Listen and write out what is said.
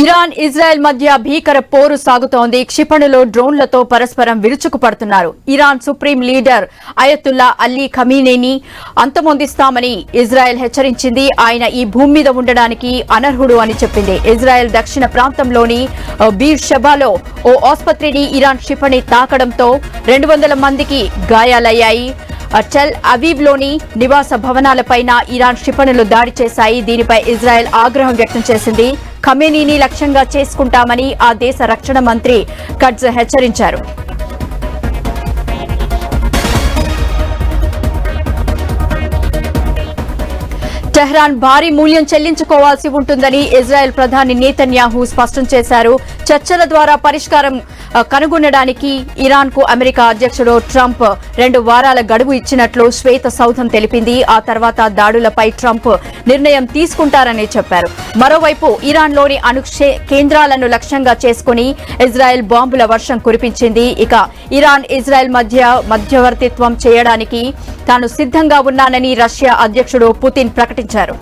Iran Israel మధ్య భీకర పోరు సాగుతోంది. క్షిపణులు డ్రోన్లతో పరస్పరం విరుచుకుపడుతున్నారు. Iran supreme leader Ayatollah Ali ఖమీనీని అంతమొందిస్తామని ఇజ్రాయెల్ హెచ్చరించింది. ఆయన ఈ భూమి మీద ఉండడానికి అనర్హుడు అని చెప్పింది. ఇజ్రాయెల్ దక్షిణ ప్రాంతంలోని బీర్ షెబాలో ఓ ఆసుపత్రిని ఇరాన్ క్షిపణి తాకడంతో 200 మందికి గాయాలయ్యాయి. టెల్ అవీవ్ లోని నివాస భవనాలపైన ఇరాన్ క్షిపణులు దాడి చేశాయి. దీనిపై ఇజ్రాయెల్ ఆగ్రహం వ్యక్తం చేసింది. ఖమేనీని లక్ష్యంగా చేసుకుంటామని ఆ దేశ రక్షణ మంత్రి కట్జ్ హెచ్చరించారు. టెహ్రాన్ భారీ మూల్యం చెల్లించుకోవాల్సి ఉంటుందని ఇజ్రాయెల్ ప్రధాని నేతన్యాహు స్పష్టం చేశారు. చర్చల ద్వారా పరిష్కారం కనుగొనడానికి ఇరాన్ కు అమెరికా అధ్యక్షుడు ట్రంప్ 2 వారాల గడువు ఇచ్చినట్లు శ్వేత సౌధం తెలిపింది. ఆ తర్వాత దాడులపై ట్రంప్ నిర్ణయం తీసుకుంటారని చెప్పారు. మరోవైపు ఇరాన్లోని అణు కేంద్రాలను లక్ష్యంగా చేసుకుని ఇజ్రాయెల్ బాంబుల వర్షం కురిపించింది. ఇక ఇరాన్ ఇజ్రాయెల్ మధ్య మధ్యవర్తిత్వం చేయడానికి తాను సిద్ధంగా ఉన్నానని రష్యా అధ్యక్షుడు పుతిన్ ప్రకటించారు.